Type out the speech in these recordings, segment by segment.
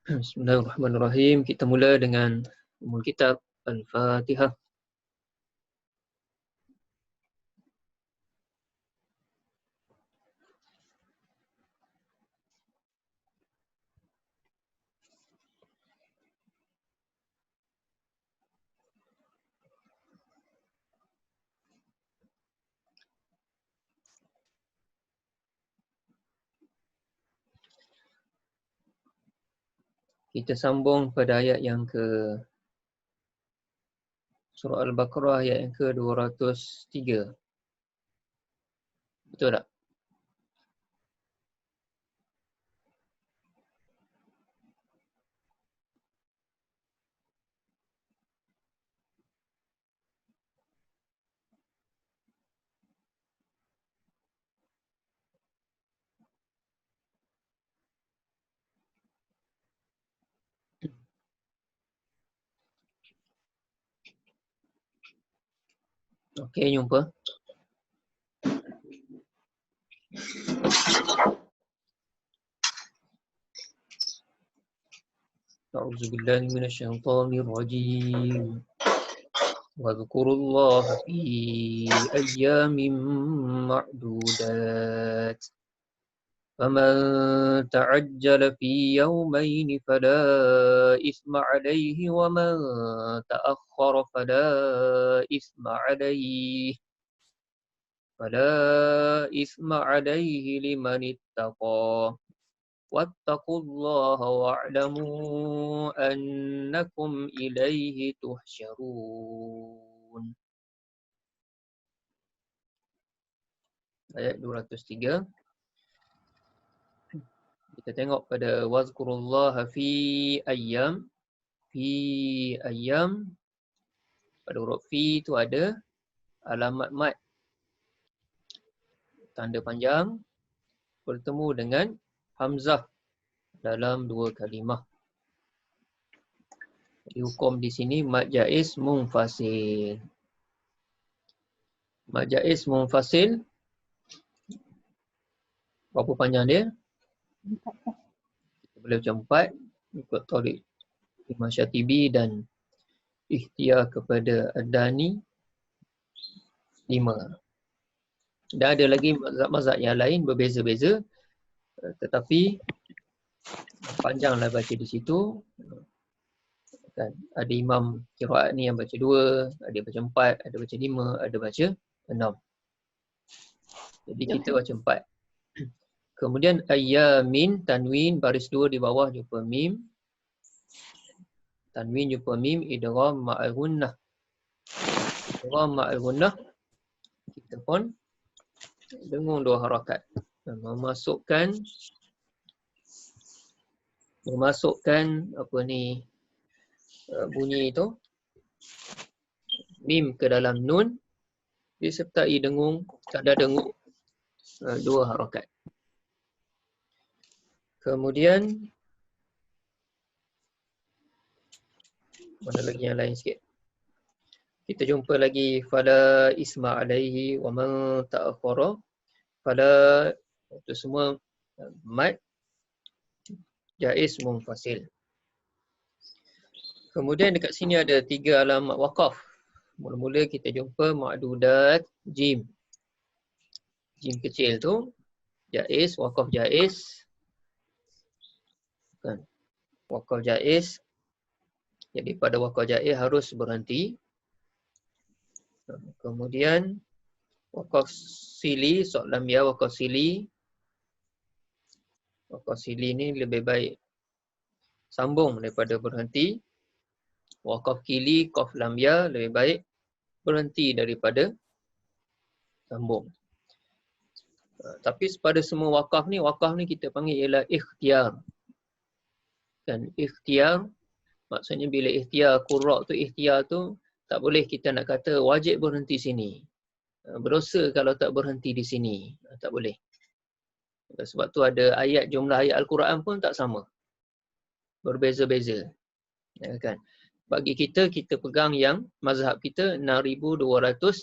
Bismillahirrahmanirrahim. Kita mula dengan umul kitab Al-Fatihah. Kita sambung pada ayat yang ke surah Al-Baqarah ayat yang ke 203. Betul tak? Okey, jumpa. A'udzubillahi minasyaitonirrajim. Wadhkurullaha fi ayyamin ma'dudat. فمن تعجل في يومين فلا إثم عليه ومن تأخر فلا إثم عليه لمن اتقى واتقوا الله واعلموا أنكم إليه تحشرون. Ayat 203. Kita tengok pada wazkurullaha fi ayyam. Fi ayyam, pada huruf fi itu ada alamat mat, tanda panjang bertemu dengan hamzah dalam dua kalimah. Jadi hukum di sini mad jaiz munfasil. Mad jaiz munfasil, berapa panjang dia? Kita boleh macam 4 ikut Tariq Imam Syatibi dan ikhtiar kepada Ad-Dani 5. Dan ada lagi mazhab-mazhab yang lain berbeza-beza, tetapi panjanglah baca di situ. Kan? Ada imam qiraat ni yang baca 2, ada yang baca 4, ada baca 5, ada baca 6. Jadi kita baca 4. Kemudian ayyamin, tanwin baris 2 di bawah jumpa mim. Tanwin jumpa mim, idgham ma'al gunnah. Idgham ma'al gunnah, kita pun dengung 2 harakat. Memasukkan apa ni, bunyi itu mim ke dalam nun disertai dengung, tanda dengung 2 harakat. Kemudian mana lagi yang lain sikit. Kita jumpa lagi fala isma alaihi wa man ta'akhara. Fala itu semua mad jaiz munfasil. Kemudian dekat sini ada 3 alamat waqaf. Mula-mula kita jumpa ma'dudat jim. Jim kecil tu jaiz, waqaf jaiz. Kan? Waqaf jaiz. Jadi pada waqaf jaiz harus berhenti. Kemudian waqaf sili, sod lam ya, waqaf sili. Waqaf sili ni lebih baik sambung daripada berhenti. Waqaf kili, qaf lam ya, lebih baik berhenti daripada sambung. Tapi pada semua waqaf ni kita panggil ialah ikhtiar. Kan, ikhtiar maksudnya bila ikhtiar qurra tu, ikhtiar tu tak boleh kita nak kata wajib berhenti sini. Berdosa kalau tak berhenti di sini. Tak boleh. Sebab tu ada ayat, jumlah ayat Al-Quran pun tak sama. Berbeza-beza. Ya kan? Bagi kita pegang yang mazhab kita 6236.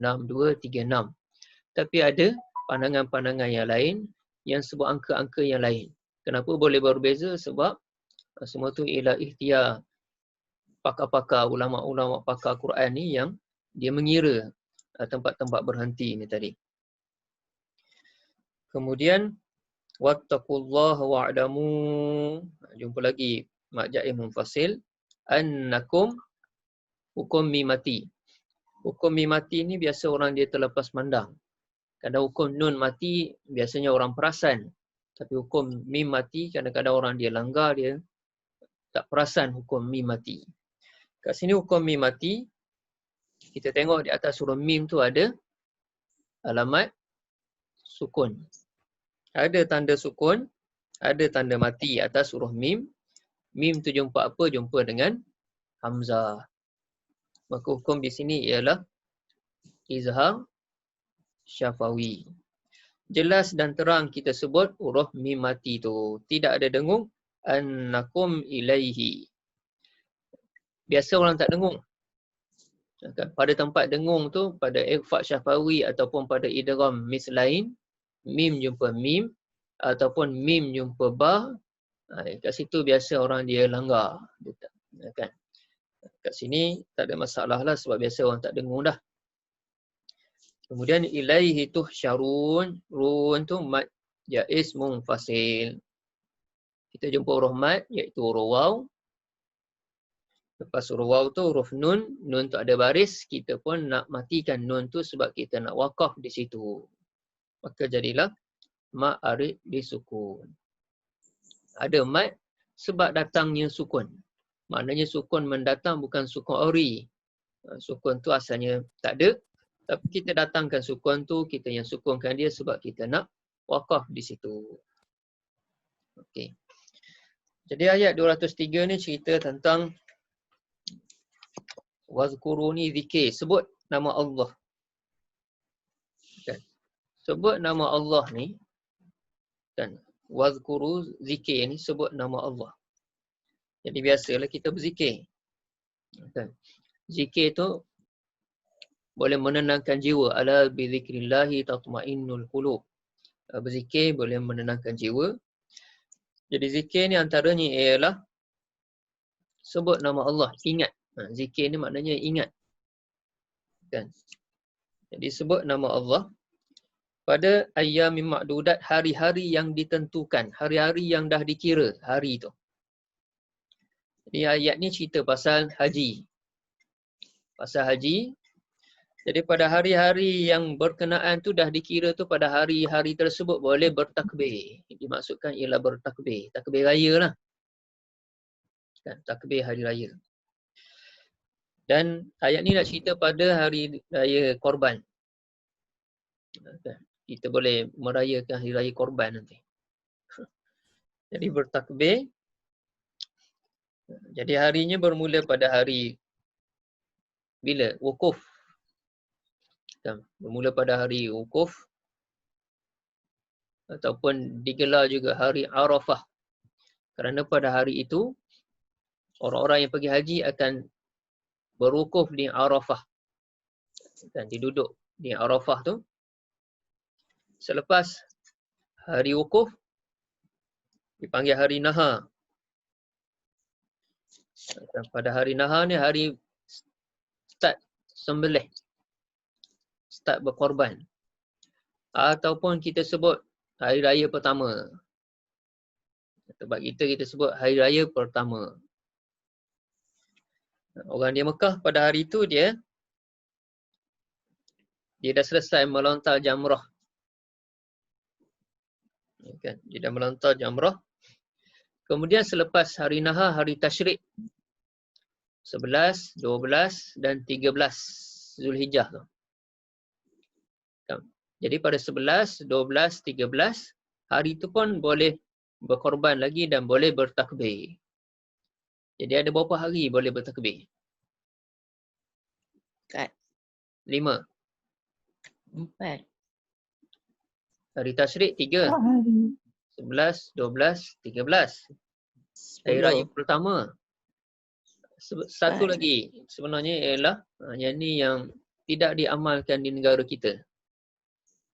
6236. Tapi ada pandangan-pandangan yang lain yang sebut angka-angka yang lain. Kenapa boleh berbeza? Sebab semua tu ialah ikhtiar pakar-pakar, ulama-ulama pakar Quran ni yang dia mengira tempat-tempat berhenti ni tadi. Kemudian wattaqullaha wa'lamu, jumpa lagi Mak Jaim Munfasil, annakum, hukum mimati. Hukum mimati ni biasa orang dia terlepas mandang. Kadang hukum nun mati biasanya orang perasan. Tapi hukum mim mati kadang-kadang orang dia langgar, dia tak perasan hukum mim mati. Kat sini hukum mim mati, kita tengok di atas huruf mim tu ada alamat sukun. Ada tanda sukun, ada tanda mati atas huruf mim. Mim tu jumpa apa? Jumpa dengan hamzah. Maka hukum di sini ialah izhar syafawi. Jelas dan terang kita sebut huruf mim mati tu. Tidak ada dengung. Annakum ilaihi. Biasa orang tak dengung. Pada tempat dengung tu, pada ikhfa syafawi ataupun pada idgham mislain, mim jumpa mim ataupun mim jumpa ba, kat situ biasa orang dia langgar. Kan? Kat sini tak ada masalah lah sebab biasa orang tak dengung dah. Kemudian ilaihi tuhsyarun, run tu mad jaiz munfasil. Kita jumpa huruf mad iaitu huruf waw. Lepas huruf waw tu huruf nun, nun tu ada baris, kita pun nak matikan nun tu sebab kita nak wakaf di situ. Maka jadilah mad arid disukun. Ada mad sebab datangnya sukun. Maknanya sukun mendatang bukan sukun ori. Sukun tu asalnya tak ada. Tapi kita datangkan sukun tu, kita yang sukunkan dia sebab kita nak wakaf di situ. Okey. Jadi ayat 203 ni cerita tentang wazkuruni zikir, sebut nama Allah. Kan? Sebut nama Allah ni, kan? Wazkuru zikir ni sebut nama Allah. Jadi biasalah kita berzikir. Kan? Zikir tu boleh menenangkan jiwa. Ala bi zikrillahi tatma'innul qulub. Berzikir boleh menenangkan jiwa. Jadi zikir ni antaranya ialah sebut nama Allah, ingat. Zikir ni maknanya ingat. Kan? Jadi sebut nama Allah pada ayyamin ma'dudat, hari-hari yang ditentukan, hari-hari yang dah dikira hari tu. Jadi ayat ni cerita pasal haji. Pasal haji. Jadi pada hari-hari yang berkenaan tu dah dikira tu, pada hari-hari tersebut boleh bertakbir. Dimaksudkan ialah bertakbir. Takbir raya lah. Kan? Takbir hari raya. Dan ayat ni nak cerita pada hari raya Korban. Kan? Kita boleh merayakan hari raya Korban nanti. Jadi bertakbir. Jadi harinya bermula pada hari bila? Wukuf. Bermula pada hari wukuf ataupun digelar juga hari Arafah. Kerana pada hari itu orang-orang yang pergi haji akan berwukuf di Arafah. Dan diduduk di Arafah tu. Selepas hari wukuf dipanggil hari Nahar. Dan pada hari Nahar ni hari start sembelih. Start berkorban. Ataupun kita sebut hari raya pertama. Tempat kita sebut hari raya pertama. Orang dia Mekah pada hari itu dia dah selesai melontar jamrah. Kan? Dia dah melontar jamrah. Kemudian selepas hari Nahar, hari Tasyrik 11, 12 dan 13 Zulhijjah tu. Jadi pada 11, 12, 13 hari itu pun boleh berkorban lagi dan boleh bertakbir. Jadi ada berapa hari boleh bertakbir? 5. 4. Hari Tasyrik 3. 11, 12, 13. Hari raya pertama. Satu lagi sebenarnya ialah yang ni yang tidak diamalkan di negara kita.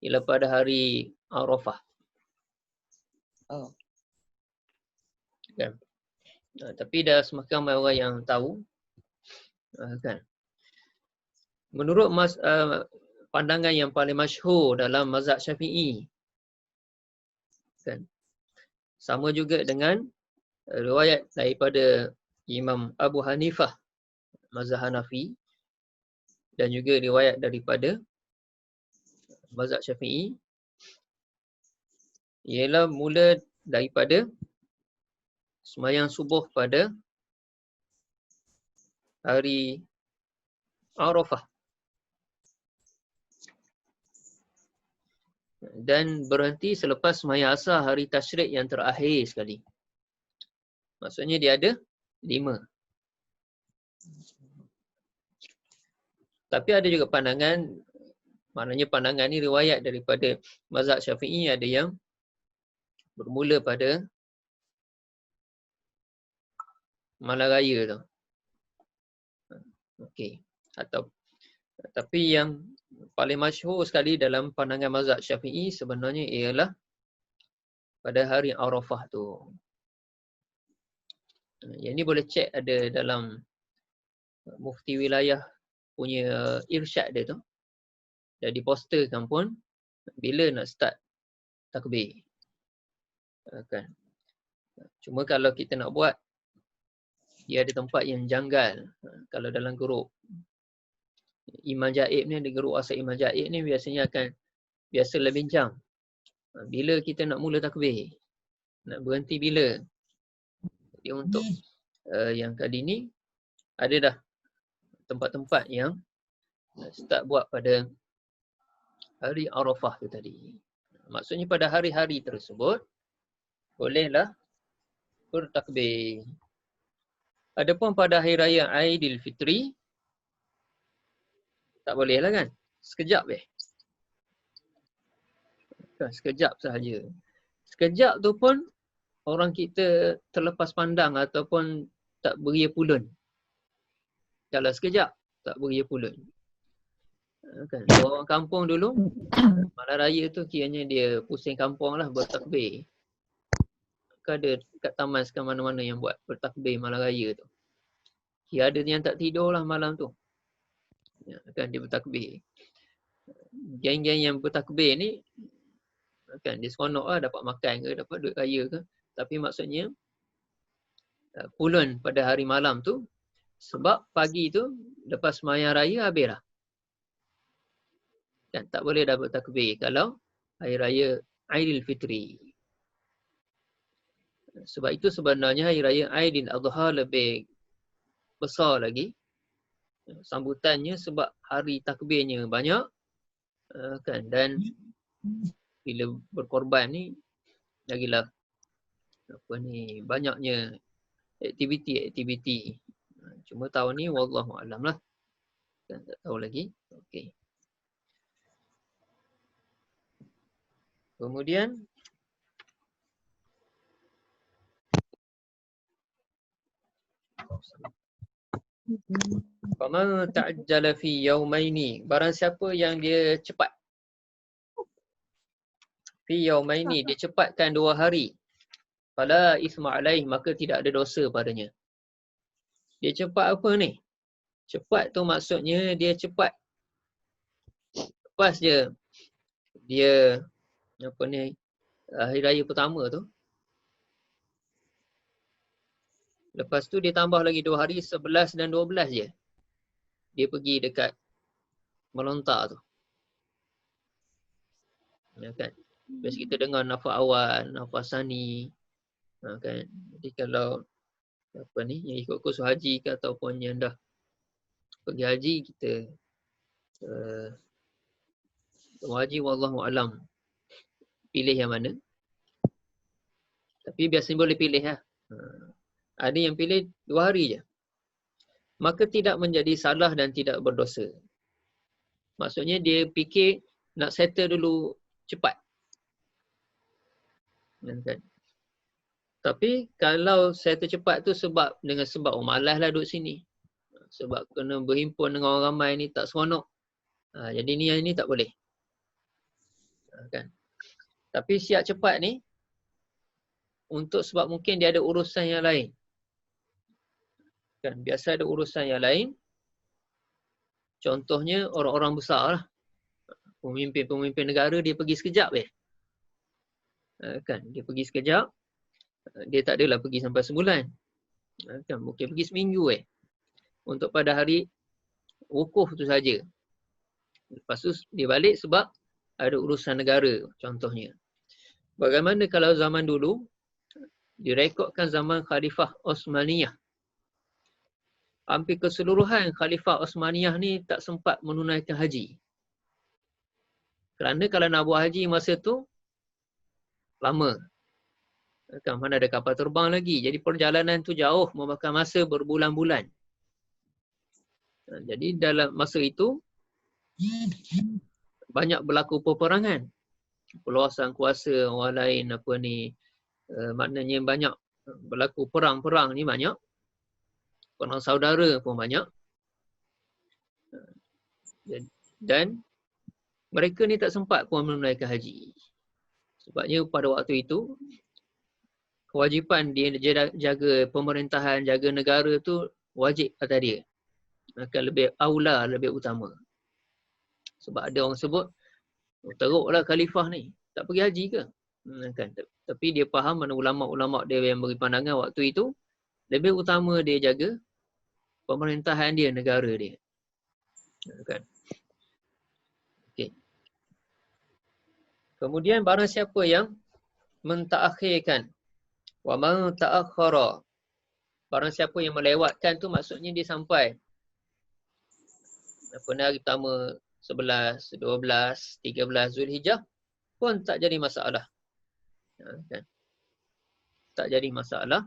Ialah pada hari Arafah. Kan? Tapi dah semakin ramai orang yang tahu. Kan? Menurut pandangan yang paling masyhur dalam mazhab Syafi'i, kan? Sama juga dengan riwayat daripada Imam Abu Hanifah mazhab Hanafi dan juga riwayat daripada mazhab Syafi'i, ialah mula daripada sembahyang subuh pada hari Arafah dan berhenti selepas sembahyang asar hari tasyrik yang terakhir sekali. Maksudnya dia ada 5. Tapi ada juga pandangan, maknanya pandangan ni riwayat daripada mazhab Syafi'i ada yang bermula pada malam raya tu. Okey. Tapi yang paling masyhur sekali dalam pandangan mazhab Syafi'i sebenarnya ialah pada hari Arafah tu. Yang ni boleh cek ada dalam mufti wilayah punya irsyad dia tu. Dah diposterkan pun bila nak start takbir. Kan. Cuma kalau kita nak buat, dia ada tempat yang janggal. Kalau dalam grup Imam Jaib ni, ada grup asal Imam Jaib ni biasanya akan biasa bincang. Bila kita nak mula takbir? Nak berhenti bila? Jadi untuk yang kali ni, ada dah tempat-tempat yang start buat pada hari Arafah tu tadi. Maksudnya pada hari-hari tersebut, bolehlah bertakbir. Adapun pada hari raya Aidilfitri, tak boleh lah kan? Sekejap sekejap sahaja. Sekejap tu pun orang kita terlepas pandang ataupun tak beria pulun. Kalau sekejap, tak beria pulun. Kan? Orang kampung dulu, malam raya tu kiranya dia pusing kampung lah bertakbir. Ada kat taman sekarang mana-mana yang buat bertakbir malam raya tu. Kira ada yang tak tidur lah malam tu. Kan dia bertakbir. Geng-geng yang bertakbir ni, kan dia seronok lah dapat makan ke, dapat duit raya ke. Tapi maksudnya, pulun pada hari malam tu, sebab pagi tu, lepas sembahyang raya habis lah. Dan tak boleh dah bertakbir kalau hari raya Aidilfitri. Sebab itu sebenarnya hari raya Aidil Adha lebih besar lagi sambutannya sebab hari takbirnya banyak, kan, dan bila berkorban ni lagilah banyaknya aktiviti. Cuma tahun ni wallahu alam lah, kan, tak tahu lagi. Okey. Kemudian faman ta'ajjala fi yaumaini, barang siapa yang dia cepat fi yaumaini, dia cepatkan 2 hari, fala isma alaih, maka tidak ada dosa padanya. Dia cepat apa ni? Cepat tu maksudnya dia cepat lepas je dia hari raya pertama tu, lepas tu dia tambah lagi 2 hari, 11 dan 12 je dia pergi dekat melontar tu, ya kan. Biasa kita dengar nafas awal, nafas sani, kan. Jadi kalau yang ikut kursus haji ke ataupun yang dah pergi haji, kita haji wallahu alam pilih yang mana. Tapi biasanya boleh pilih lah. Ada yang pilih 2 hari je. Maka tidak menjadi salah dan tidak berdosa. Maksudnya dia fikir nak settle dulu cepat. Kan? Tapi kalau settle cepat tu dengan sebab malas lah duduk sini. Sebab kena berhimpun dengan orang ramai ni tak seronok. Jadi ni tak boleh. Kan? Tapi siap cepat ni, untuk sebab mungkin dia ada urusan yang lain. Kan biasa ada urusan yang lain. Contohnya orang-orang besar lah. Pemimpin-pemimpin negara dia pergi sekejap kan dia pergi sekejap, dia tak adalah pergi sampai sebulan. Kan mungkin pergi seminggu untuk pada hari wukuf tu saja. Lepas tu dia balik sebab ada urusan negara contohnya. Bagaimana kalau zaman dulu direkodkan zaman Khalifah Osmaniyah. Hampir keseluruhan Khalifah Osmaniyah ni tak sempat menunaikan haji. Kerana kalau nak buat haji masa tu lama. Kan mana ada kapal terbang lagi. Jadi perjalanan tu jauh, memakan masa berbulan-bulan. Jadi dalam masa itu banyak berlaku peperangan. Peluasan kuasa orang lain maknanya banyak berlaku perang-perang ni banyak. Perang saudara pun banyak. Dan mereka ni tak sempat pun menunaikan haji. Sebabnya pada waktu itu kewajipan dia jaga pemerintahan, jaga negara tu wajib atas dia. Akan lebih aula, lebih utama. Sebab ada orang sebut, teruklah khalifah ni, tak pergi haji ke? Kan? Tapi dia faham mana ulama'-ulama' dia yang beri pandangan waktu itu, lebih utama dia jaga pemerintahan dia, negara dia. Kan? Okay. Kemudian barang siapa yang mentaakhirkan wa man ta'akhkhara, barang siapa yang melewatkan tu maksudnya dia sampai hari pertama 11, 12, 13 Zulhijjah pun tak jadi masalah. Kan? Tak jadi masalah.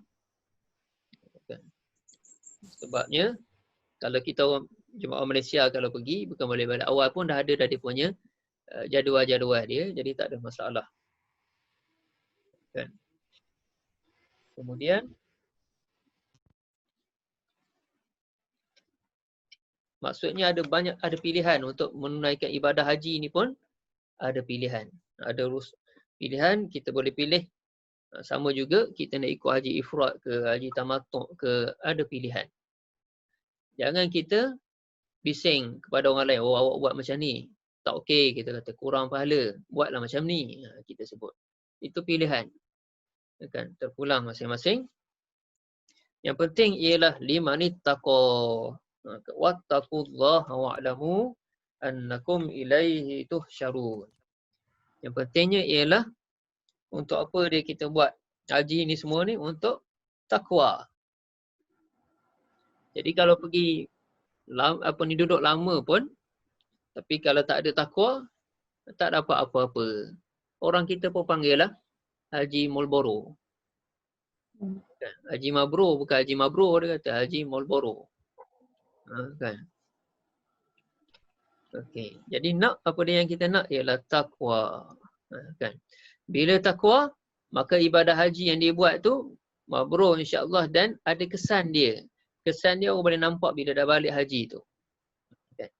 Kan? Sebabnya kalau kita orang jemaah Malaysia kalau pergi bukan boleh balik awal pun dah ada dia punya jadual-jadual dia, jadi tak ada masalah. Kan? Kemudian maksudnya ada pilihan untuk menunaikan ibadah haji ni pun ada pilihan. Ada pilihan kita boleh pilih sama juga kita nak ikut haji ifrad ke haji tamattu' ke, ada pilihan. Jangan kita bising kepada orang lain, oh awak buat macam ni tak okey, kita kata kurang pahala, buatlah macam ni, kita sebut. Itu pilihan. Kan terpulang masing-masing. Yang penting ialah limanittaqa wattaqullaha wa'lamu annakum ilaihi tuhsyarun. Yang pentingnya ialah untuk apa dia kita buat haji ni semua ni, untuk takwa. Jadi kalau pergi duduk lama pun, tapi kalau tak ada takwa, tak dapat apa-apa. Orang kita pun panggil lah Haji Marlboro. Haji Mabrur, bukan Haji Mabrur, dia kata Haji Marlboro. Kan? Okey. Jadi apa dia yang kita nak ialah takwa. Kan? Bila takwa, maka ibadah haji yang dia buat tu mabrur insya-Allah dan ada kesan dia. Kesan dia orang boleh nampak bila dah balik haji tu. Kan?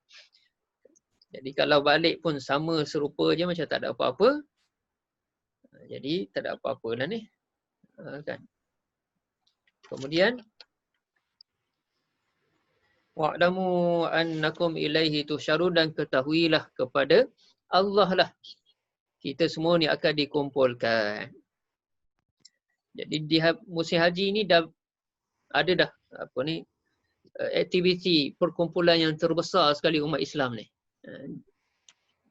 Jadi kalau balik pun sama serupa je macam tak ada apa-apa. Jadi tak ada apa-apa lah ni. Kan? Kemudian wa'lamu annakum ilaihi tusyarun, dan ketahuilah kepada Allah lah kita semua ni akan dikumpulkan. Jadi di musim haji ni dah ada aktiviti perkumpulan yang terbesar sekali umat Islam ni.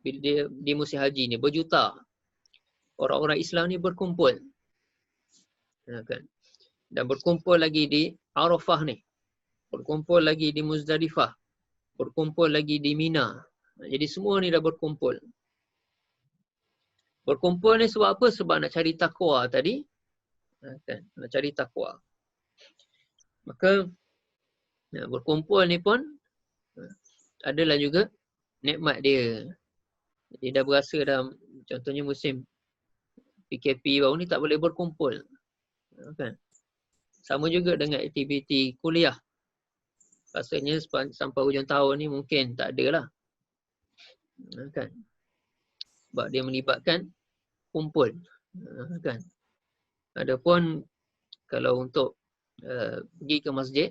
Bila di musim haji ni berjuta orang-orang Islam ni berkumpul. Kan? Dan berkumpul lagi di Arafah ni. Berkumpul lagi di Muzdalifah. Berkumpul lagi di Mina. Jadi semua ni dah berkumpul. Berkumpul ni sebab apa? Sebab nak cari takwa tadi. Kan? Nak cari takwa. Maka berkumpul ni pun adalah juga nikmat dia. Jadi dah berasa dah, contohnya musim PKP baru ni tak boleh berkumpul. Kan? Sama juga dengan aktiviti kuliah. Rasanya sampai hujung tahun ni mungkin tak ada lah. Kan? Sebab dia melibatkan kumpul. Kan? Adapun kalau untuk pergi ke masjid,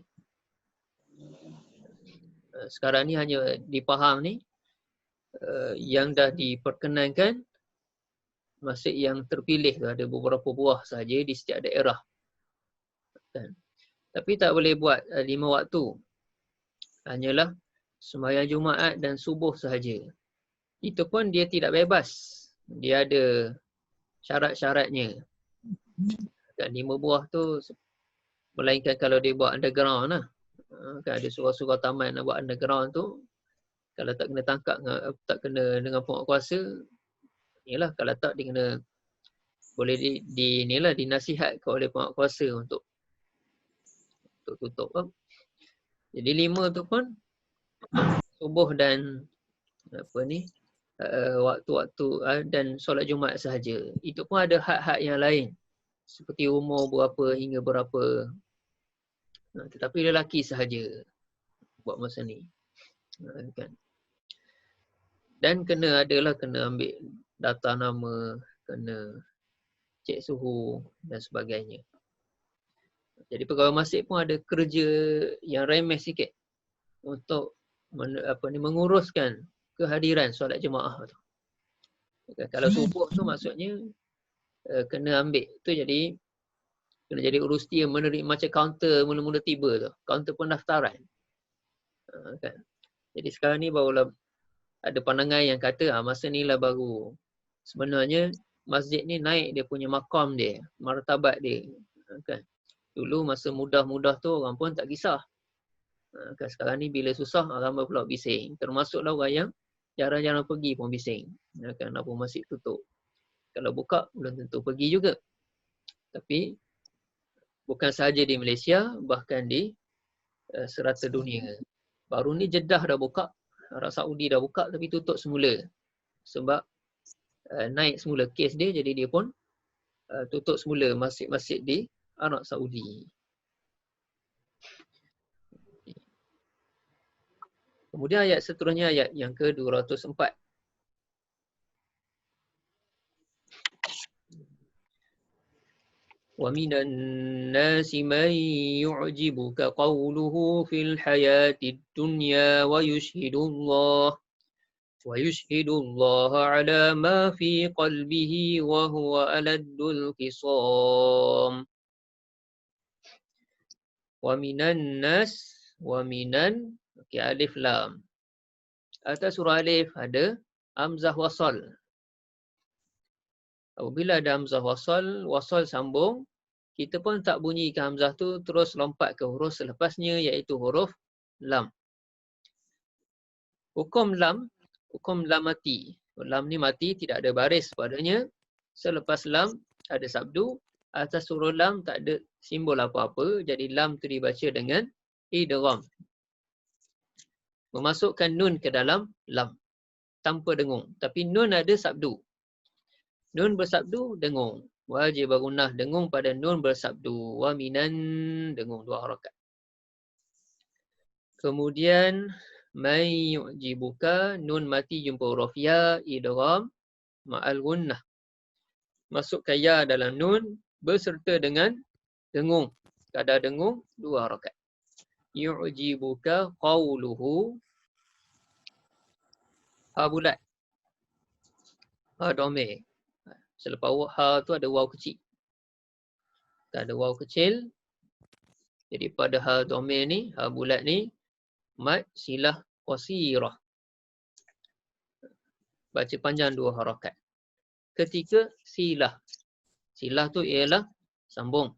sekarang ni hanya di Pahang ni yang dah diperkenankan masjid yang terpilih tu ada beberapa buah sahaja di setiap daerah. Kan? Tapi tak boleh buat 5 waktu. Hanyalah sembahyang Jumaat dan subuh sahaja. Itu pun dia tidak bebas. Dia ada syarat-syaratnya. Kan 5 buah tu melainkan kalau dia buat underground lah. Kan ada surau-surau taman nak buat underground tu, kalau tak kena tangkap, tak kena dengan penguatkuasa, yalah, kalau tak dia kena boleh inilah dinasihatkan oleh penguatkuasa untuk tutup lah. Jadi 5 tu pun subuh dan waktu-waktu dan solat Jumaat sahaja. Itu pun ada had-had yang lain. Seperti umur berapa hingga berapa. Tetapi lelaki sahaja buat masa ni. Kan? Dan kena ambil data nama, kena cek suhu dan sebagainya. Jadi pegawai masjid pun ada kerja yang remeh sikit untuk menguruskan kehadiran solat jemaah tu. Kalau subuh tu maksudnya kena ambil tu, jadi kena jadi urus dia menerima macam kaunter mula-mula tiba tu, kaunter pendaftaran. Kan? Jadi sekarang ni barulah ada pandangan yang kata masa ni lah baru sebenarnya masjid ni naik dia punya makam dia, martabat dia. Kan? Dulu masa mudah-mudah tu orang pun tak kisah. Kan? Sekarang ni bila susah ramai pula bising. Termasuklah orang yang jarang-jarang pergi pun bising. Kan? Kenapa masjid tutup? Kalau buka belum tentu pergi juga. Tapi bukan sahaja di Malaysia, bahkan di serata dunia. Baru ni Jeddah dah buka, Arab Saudi dah buka, tapi tutup semula. Sebab naik semula kes dia, jadi dia pun tutup semula masjid-masjid di Arab Saudi. Kemudian ayat seterusnya, ayat yang ke-204. وَمِنَ النَّاسِ مَن يُعْجِبُكَ قَوْلُهُ فِي الْحَيَاةِ الدُّنْيَا وَيُشْهِدُ اللَّهَ عَلَى مَا فِي قَلْبِهِ وَهُوَ أَلَدُّ الْخِصَامِ. وَمِنَ النَّاسِ alif lam. Atas surah alif ada hamzah wasal. Apabila ada hamzah wasal sambung, kita pun tak bunyikan hamzah tu terus lompat ke huruf selepasnya, iaitu huruf lam. Hukum lam mati. Lam ni mati, tidak ada baris padanya. Selepas lam ada sabdu. Atas huruf lam tak ada simbol apa-apa. Jadi lam tu dibaca dengan idgham. Memasukkan nun ke dalam lam tanpa dengung. Tapi nun ada sabdu. Nun bersabdu, dengung. Wajib bergunah dengung pada nun bersabdu. Wa minan, dengung 2 harakat. Kemudian may yu'jibuka, nun mati jumpa huruf ya, idgham ma'al gunnah. Masukkan ya dalam nun berserta dengan dengung. Kadar dengung 2 harakat. Yu'jibuka qawluhu, ha bulat, ha dhamir. Selepas ha tu ada waw kecil. Tak ada waw kecil. Jadi pada ha dhamir ni, ha bulat ni, mad silah qasirah. Baca panjang 2 harakat. Ketika silah. Silah tu ialah sambung.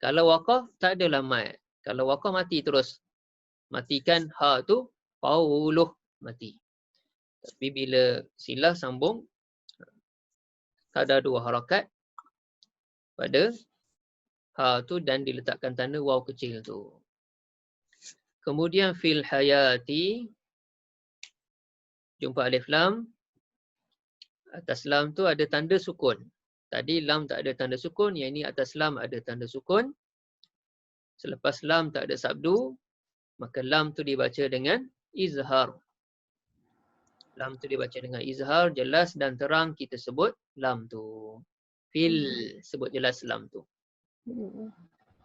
Kalau waqaf tak ada mad. Kalau waqaf mati terus. Matikan ha tu, qauluh mati. Tapi bila silah sambung, ada 2 harakat pada ha tu dan diletakkan tanda waw kecil tu. Kemudian fil hayati, jumpa alif lam. Atas lam tu ada tanda sukun. Tadi lam tak ada tanda sukun, yang ini atas lam ada tanda sukun. Selepas lam tak ada sabdu, maka lam tu dibaca dengan izhar. Lam tu dibaca dengan izhar, jelas dan terang kita sebut lam tu. Fil, sebut jelas lam tu.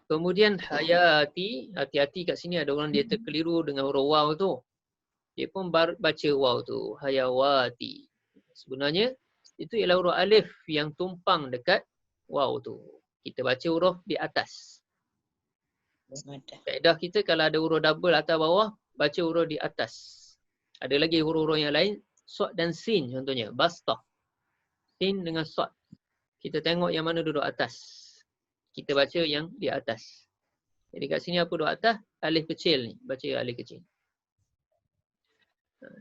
Kemudian hayati, hati-hati kat sini ada orang dia terkeliru dengan huruf waw tu. Dia pun baca waw tu, hayawati. Sebenarnya itu ialah huruf alif yang tumpang dekat waw tu. Kita baca huruf di atas. Kaedah kita kalau ada huruf double atas bawah, baca huruf di atas. Ada lagi huruf-huruf yang lain, sod dan sin contohnya, bastah. Sin dengan sod. Kita tengok yang mana duduk atas. Kita baca yang di atas. Jadi kat sini apa duduk atas? Alif kecil ni. Baca alif kecil.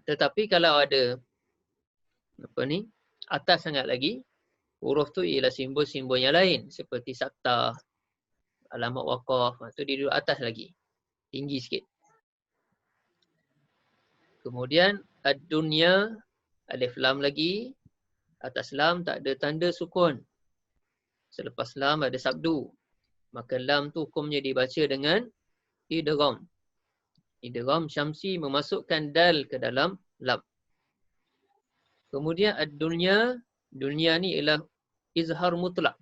Tetapi kalau ada apa ni, atas sangat lagi, huruf tu ialah simbol-simbol yang lain. Seperti sakta, alamat waqaf. Tu dia duduk atas lagi. Tinggi sikit. Kemudian ad-dunya, alif lam lagi. Atas lam tak ada tanda sukun. Selepas lam ada sabdu. Maka lam tu hukumnya dibaca dengan idgham. Idgham syamsi memasukkan dal ke dalam lam. Kemudian ad-dunya, dunya ni ialah izhar mutlak.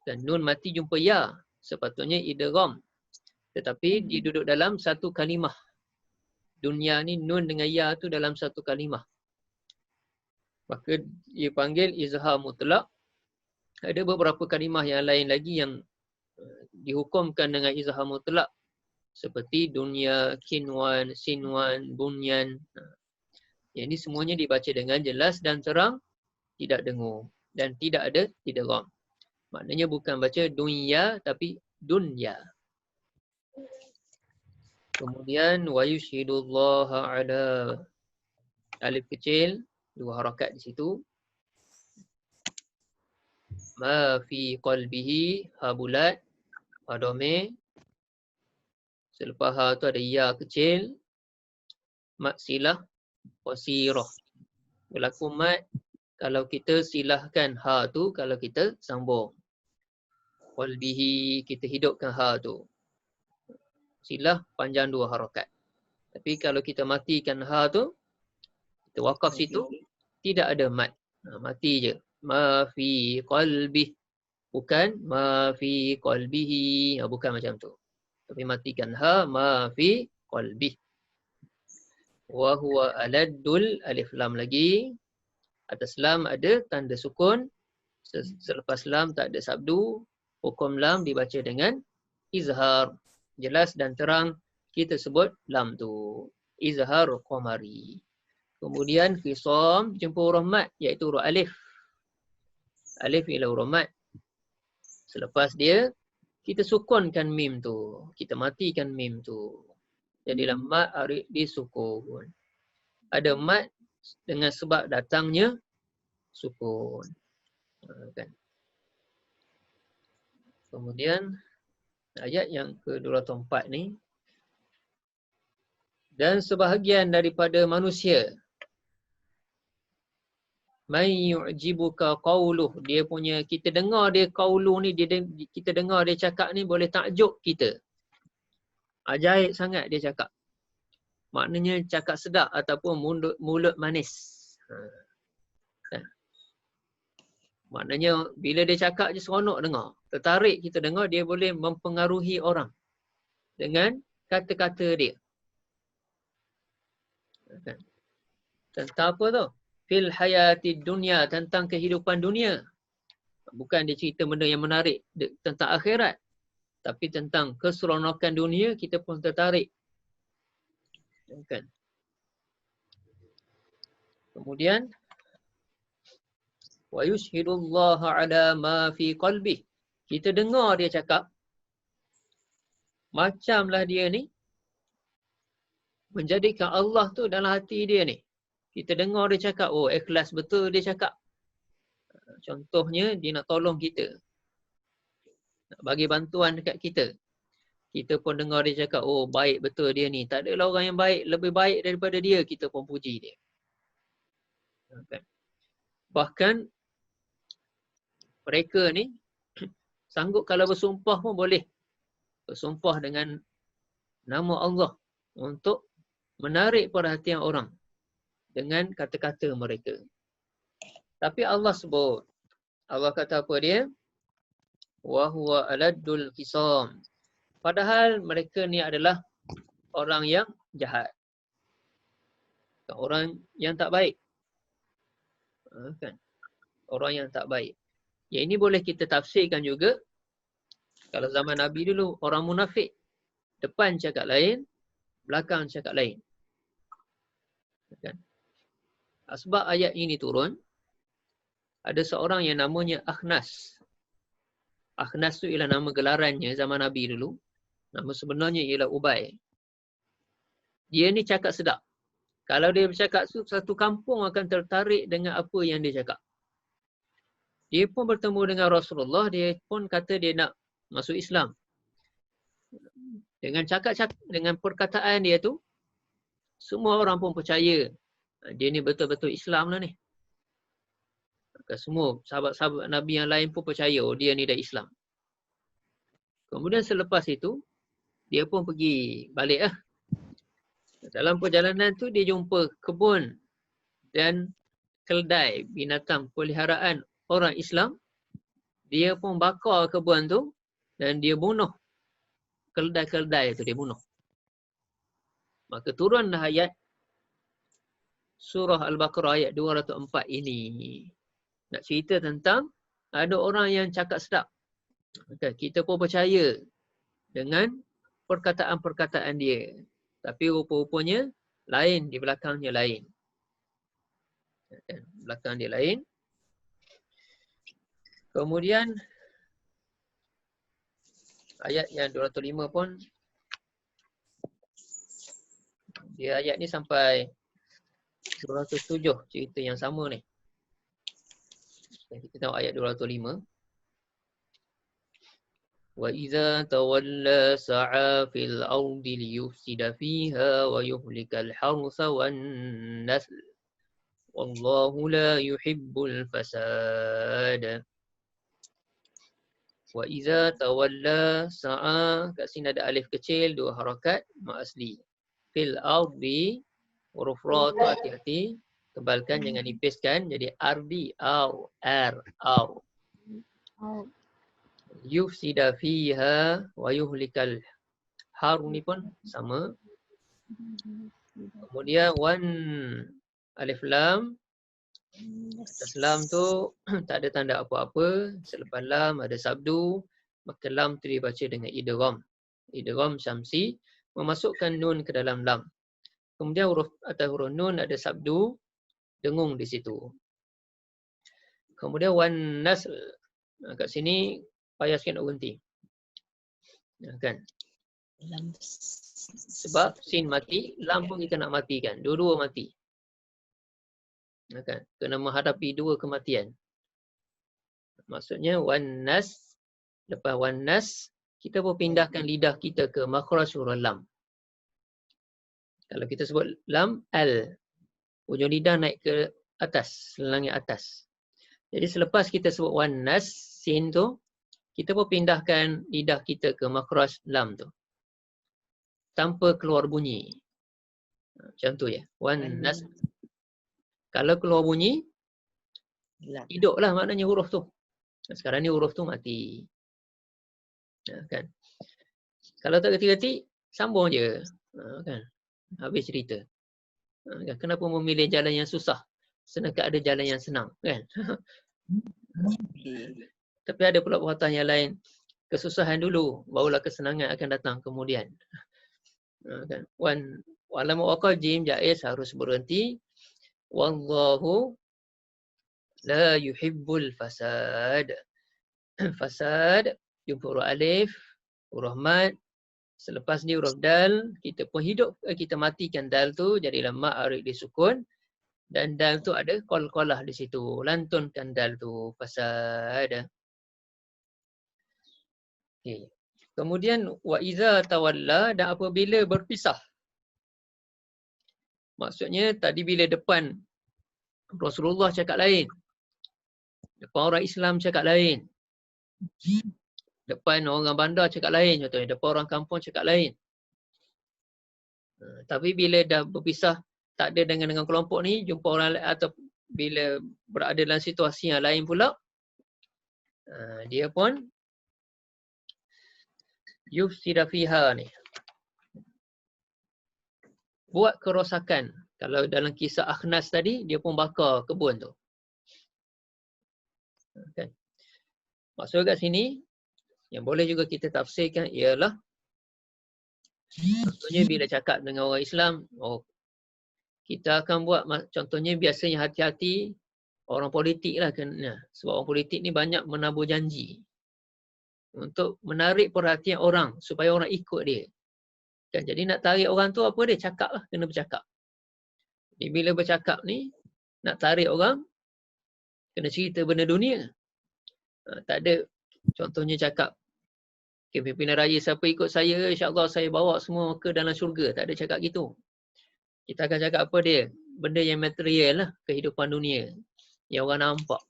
Dan nun mati jumpa ya. Sepatutnya idgham. Tetapi dia duduk dalam satu kalimah. Dunya ni nun dengan ya tu dalam satu kalimah. Maka dia panggil izhar mutlak. Ada beberapa kalimah yang lain lagi yang dihukumkan dengan izhar mutlak. Seperti dunia, kinwan, sinwan, bunyan. Yang ini semuanya dibaca dengan jelas dan terang, tidak dengung. Dan tidak ada idgham. Maknanya bukan baca dunya tapi dunya. Kemudian wa yushhidullaha ala, alif kecil, dua harakat di situ. Ma fi qalbihi, ha bulat, ha domir. Selepas ha tu ada ya kecil. Mat silah, wasirah. Berlaku mat kalau kita silahkan ha tu, kalau kita sambung. Qalbihi, kita hidupkan ha tu. Silah panjang dua harakat. Tapi kalau kita matikan ha tu, kita wakaf situ, tidak ada mat. Mati je. Ma fi qalbih. Bukan ma fi qalbihi. Bukan macam tu. Tapi matikan ha, ma fi qalbih. Wa huwa aladdul, alif lam lagi. Atas lam ada tanda sukun. Selepas lam tak ada sabdu. Hukum lam dibaca dengan izhar. Jelas dan terang kita sebut lam tu. Izhar qamari. Kemudian khisam jumpa huruf mat iaitu huruf alif. Alif ialah huruf mat. Selepas dia kita sukunkan mim tu. Kita matikan mim tu. Jadilah mat disukun. Ada mat dengan sebab datangnya sukun. Kan? Kemudian ayat yang ke-204 ni. Dan sebahagian daripada manusia, may yu'jibuka qawluh, dia punya, kita dengar dia qawluh ni, kita dengar dia cakap ni boleh takjub kita. Ajaib sangat dia cakap. Maknanya cakap sedap ataupun mulut manis. Maknanya bila dia cakap je seronok dengar. Tertarik kita dengar, dia boleh mempengaruhi orang dengan kata-kata dia. Tentang apa tu? Fil hayati dunia, tentang kehidupan dunia. Bukan dia cerita benda yang menarik tentang akhirat. Tapi tentang keseronokan dunia, kita pun tertarik. Kan? Kemudian wa yushhidullaha ala ma fi qalbih. Kita dengar dia cakap, macamlah dia ni menjadikan Allah tu dalam hati dia ni. Kita dengar dia cakap, oh ikhlas betul dia cakap. Contohnya dia nak tolong kita. Nak bagi bantuan dekat kita. Kita pun dengar dia cakap, oh baik betul dia ni. Tak adalah orang yang baik, lebih baik daripada dia, kita pun puji dia. Bahkan mereka ni sanggup kalau bersumpah pun boleh. Bersumpah dengan nama Allah untuk menarik perhatian orang dengan kata-kata mereka. Tapi Allah sebut, Allah kata apa dia? Wa huwa aladdul qisam. Padahal mereka ni adalah orang yang jahat. Orang yang tak baik. Kan? Orang yang tak baik. Yang ini boleh kita tafsirkan juga. Kalau zaman Nabi dulu, orang munafik. Depan cakap lain, belakang cakap lain. Kan? Sebab ayat ini turun, ada seorang yang namanya Akhnas. Akhnas tu ialah nama gelarannya zaman Nabi dulu. Nama sebenarnya ialah Ubay. Dia ni cakap sedap. Kalau dia bercakap, satu kampung akan tertarik dengan apa yang dia cakap. Dia pun bertemu dengan Rasulullah, dia pun kata dia nak masuk Islam. Dengan dengan perkataan dia tu, semua orang pun percaya. Dia ni betul-betul Islam lah ni. Semua sahabat-sahabat Nabi yang lain pun percaya, oh, dia ni dah Islam. Kemudian selepas itu, dia pun pergi balik lah. Dalam perjalanan tu dia jumpa kebun dan keldai binatang peliharaan orang Islam. Dia pun bakar kebun tu dan dia bunuh keldai-keldai tu, dia bunuh. Maka turunlah ayat surah Al-Baqarah ayat 204 ini. Nak cerita tentang ada orang yang cakap sedap. Kita pun percaya dengan perkataan-perkataan dia. Tapi rupa-rupanya lain, di belakangnya lain. Belakang dia lain. Kemudian ayat yang 205 pun, dia ayat ni sampai 207 cerita yang sama ni. Kita tengok ayat 205. وَإِذَا تَوَلَّى سَعَى فِي الْأَرْضِ لِيُفْسِدَ فِيهَا وَيُهْلِكَ الْحَرْثَ وَالنَّسْلَ وَاللَّهُ لَا يُحِبُّ الْفَسَادَ. وَإِذَا تَوَلَّى سَعَى, kat sini ada alif kecil, dua harakat, mak asli. Fil ardi, huruf ra tu hati-hati, tebalkan jangan nipiskan, jadi ardi, au, au. Yufsida fiha wa yuhlikal har ni pun sama. Kemudian wan alif lam, atas lam tu tak ada tanda apa-apa. Selepas lam ada sabdu, maka lam tu dibaca dengan idgham. Idgham syamsi, memasukkan nun ke dalam lam. Kemudian huruf atas huruf nun ada sabdu, dengung di situ. Kemudian wan nasl, kat sini payah sikit nak berhenti. Kan? Sebab sin mati, lam pun kita nak matikan. Dua-dua mati. Kan? Kena menghadapi dua kematian. Maksudnya wan nas, lepas wan nas, kita pun pindahkan lidah kita ke makhraj huruf lam. Kalau kita sebut lam, al, ujung lidah naik ke atas, selangit atas. Jadi selepas kita sebut wan nas, sin tu, kita pun pindahkan lidah kita ke makhraj lam tu. Tanpa keluar bunyi. Macam tu ya. Wan nas. Kalau keluar bunyi, hiduplah maknanya huruf tu. Sekarang ni huruf tu mati. Kan? Kalau tak reti-reti, sambung je. Kan? Habis cerita. Kan? Kenapa memilih jalan yang susah? Sedangkan ada jalan yang senang. Kan? Tapi ada pula perkataan yang lain. Kesusahan dulu, barulah kesenangan akan datang kemudian. Kan? Walam waqal jim jaiz harus berhenti. Wallahu la yuhibbul fasad. Fasad, jumpa huruf alif, huruf mat. Selepas ni huruf dal, kita pun hidup, kita matikan dal tu, jadilah mak arik disukun. Dan dal tu ada qalqalah di situ. Lantunkan dal tu, fasad. Okay. Kemudian wa iza tawalla, dan apabila berpisah. Maksudnya tadi bila depan Rasulullah cakap lain. Depan orang Islam cakap lain. Depan orang bandar cakap lain contohnya. Depan orang kampung cakap lain. Tapi bila dah berpisah, tak ada dengan kelompok ni, jumpa orang lain atau bila berada dalam situasi yang lain pula, Dia pun yufsida fiha ni. Buat kerosakan. Kalau dalam kisah Akhnas tadi, dia pun bakar kebun tu. Kan? Maksud kat sini, yang boleh juga kita tafsirkan ialah, contohnya bila cakap dengan orang Islam, kita akan buat, contohnya biasanya hati-hati orang politik lah. Sebab orang politik ni banyak menabur janji untuk menarik perhatian orang supaya orang ikut dia. Kan? Jadi nak tarik orang tu apa dia? Cakap lah, kena bercakap. Jadi bila bercakap ni, nak tarik orang, kena cerita benda dunia. Tak ada, contohnya cakap, okay, pimpinan raya siapa ikut saya, insyaAllah saya bawa semua ke dalam syurga. Tak ada cakap gitu. Kita akan cakap apa dia? Benda yang material lah, kehidupan dunia. Yang orang nampak.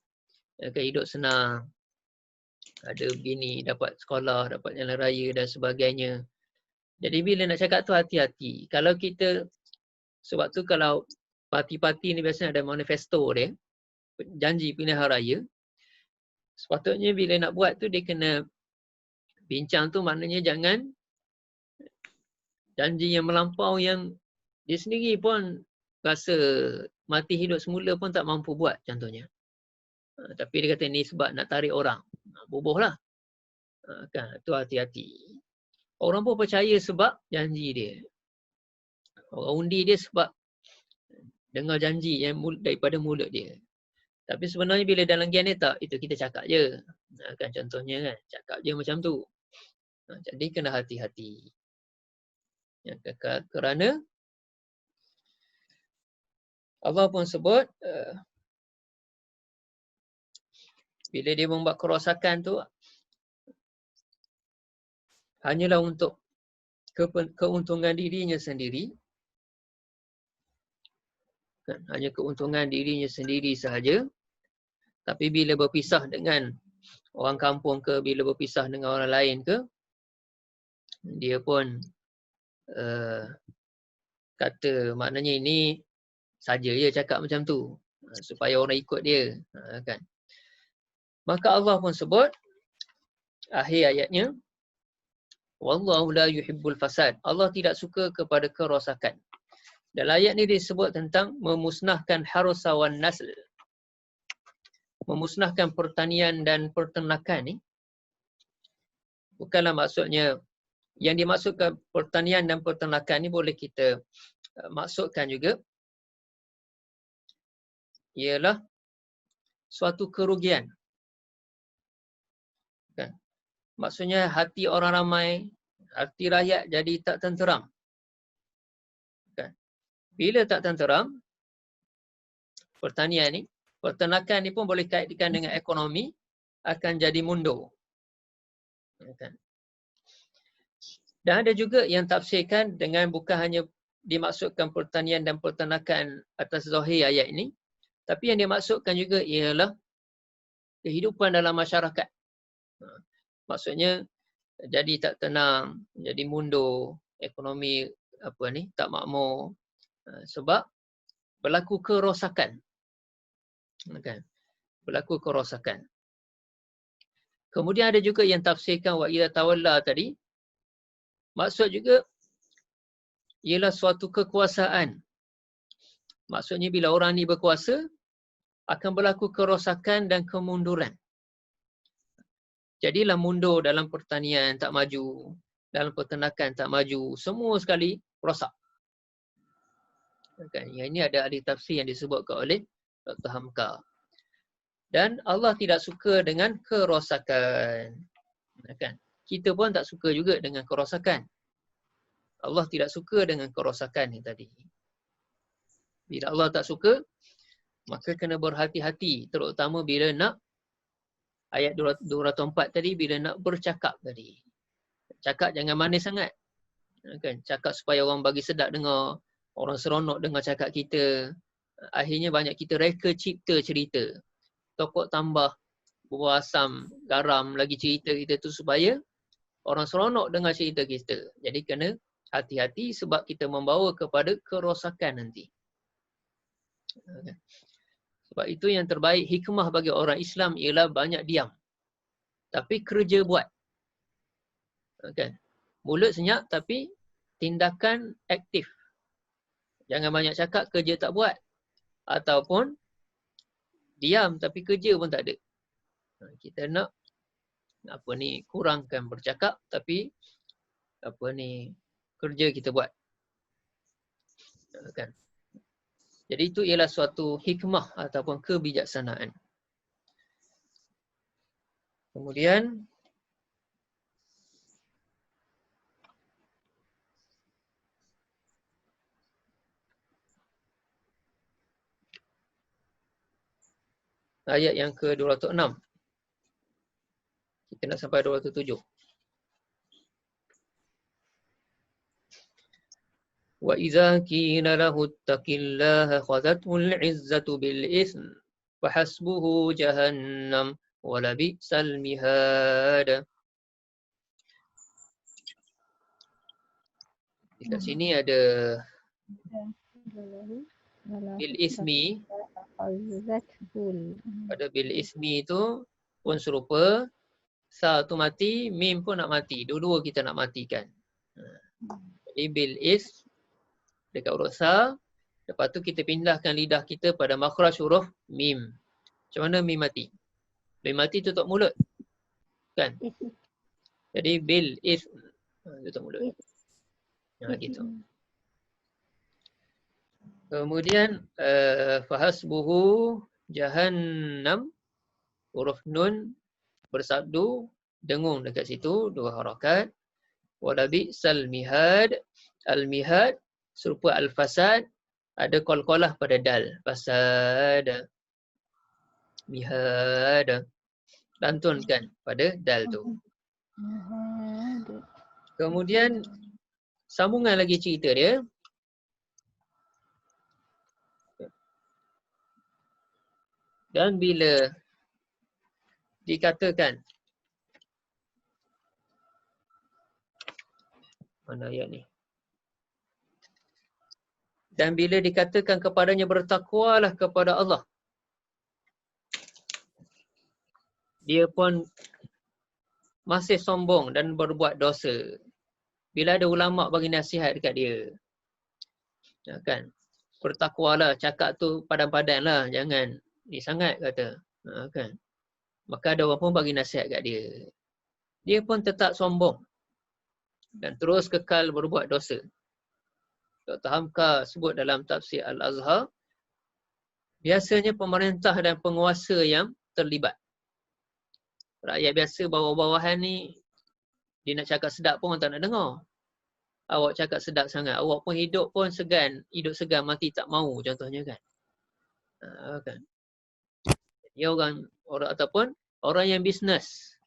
Hidup senang. Ada begini, dapat sekolah, dapat jalan raya dan sebagainya. Jadi bila nak cakap tu hati-hati. Kalau kita, sebab tu kalau parti-parti ni biasanya ada manifesto dia, janji pilihan raya. Sepatutnya bila nak buat tu dia kena bincang tu, maknanya jangan janji yang melampau yang dia sendiri pun rasa mati hidup semula pun tak mampu buat contohnya. Tapi dia kata ni sebab nak tarik orang. Bubuhlah. Kan, tu hati-hati. Orang pun percaya sebab janji dia. Orang undi dia sebab dengar janji yang daripada mulut dia. Tapi sebenarnya bila dalam gian dia tak, itu kita cakap je. Kan contohnya kan, cakap je macam tu. Jadi kena hati-hati. Kerana Allah pun sebut, bila dia membuat kerosakan tu, hanyalah untuk keuntungan dirinya sendiri. Kan? Hanya keuntungan dirinya sendiri sahaja. Tapi bila berpisah dengan orang kampung ke, bila berpisah dengan orang lain ke, dia pun kata maknanya ini saja dia cakap macam tu. Supaya orang ikut dia. Kan? Maka Allah pun sebut, akhir ayatnya, Wallahu la yuhibbul fasad. Allah tidak suka kepada kerosakan. Dalam ayat ni disebut tentang memusnahkan harusa wan nasl. Memusnahkan pertanian dan peternakan ni. Bukanlah maksudnya, yang dimaksudkan pertanian dan peternakan ni boleh kita maksudkan juga, ialah suatu kerugian. Kan? Maksudnya hati orang ramai, hati rakyat jadi tak tenteram. Kan? Bila tak tenteram, pertanian ni, peternakan ni pun boleh kaitkan dengan ekonomi, akan jadi mundur. Kan? Dan ada juga yang tafsirkan dengan bukan hanya dimaksudkan pertanian dan peternakan atas zahir ayat ini, tapi yang dimaksudkan juga ialah kehidupan dalam masyarakat. Maksudnya jadi tak tenang, jadi mundur, ekonomi tak makmur, sebab berlaku kerosakan. Kan? Berlaku kerosakan. Kemudian ada juga yang tafsirkan wa idza tawalla tadi, maksud juga ialah suatu kekuasaan. Maksudnya bila orang ni berkuasa, akan berlaku kerosakan dan kemunduran. Jadilah mundur dalam pertanian, tak maju. Dalam peternakan, tak maju. Semua sekali rosak. Kan? Yang ini ada ahli tafsir yang disebutkan oleh Dr. Hamka. Dan Allah tidak suka dengan kerosakan. Kan? Kita pun tak suka juga dengan kerosakan. Allah tidak suka dengan kerosakan ni tadi. Bila Allah tak suka, maka kena berhati-hati. Terutama bila nak, ayat 204 tadi, bila nak bercakap tadi. Cakap jangan manis sangat. Kan? Cakap supaya orang bagi sedap dengar. Orang seronok dengar cakap kita. Akhirnya banyak kita reka cipta cerita. Tokok tambah buah asam, garam lagi cerita kita tu supaya orang seronok dengar cerita kita. Jadi kena hati-hati sebab kita membawa kepada kerosakan nanti. Sebab itu yang terbaik hikmah bagi orang Islam ialah banyak diam. tapi kerja buat. Kan? Mulut senyap tapi tindakan aktif. Jangan banyak cakap, kerja tak buat. Ataupun diam tapi kerja pun tak ada. Kita nak kurangkan bercakap tapi kerja kita buat. Kan? Jadi itu ialah suatu hikmah ataupun kebijaksanaan. Kemudian ayat yang ke-206. Kita nak sampai 207. Wa idza qila lahu ittaqillaha khadhatul 'izzatu bil itsm fa hasbuhu jahannam wa la bi'sal mihad. Dekat sini ada bil ismi. Pada bil ismi itu pun serupa. Sa tu mati, mim pun nak mati. Dua-dua kita nak matikan. Jadi bil is dekat huruf sa. Lepas tu kita pindahkan lidah kita pada makhraj huruf mim. Macam mana mim mati? Mim mati tutup mulut. Kan? Jadi bil is tutup mulut. Gitu. Kemudian fahasbuhu jahannam, huruf nun bersabdu dengung dekat situ, dua harakat. Wala bi'sal mihad, al-mihad serupa al-fasad, ada qalqalah pada dal, fasad, mihad, lantunkan pada dal tu. Kemudian sambungan lagi cerita dia. Dan bila dikatakan, mana ayat ni? Dan bila dikatakan kepadanya bertakwalah kepada Allah, dia pun masih sombong dan berbuat dosa. Bila ada ulama bagi nasihat dekat dia, kan? Bertakwalah, cakap tu padan-padan lah, jangan ni sangat kata. Kan? Maka ada orang pun bagi nasihat kat dia. Dia pun tetap sombong dan terus kekal berbuat dosa. Dr. Hamka sebut dalam tafsir Al-Azhar, biasanya pemerintah dan penguasa yang terlibat. Rakyat biasa bawah-bawahan ni, dia nak cakap sedap pun orang tak nak dengar. Awak cakap sedap sangat, awak pun hidup pun segan, hidup segan mati tak mau contohnya kan. Kan. Dia orang ataupun orang yang bisnes.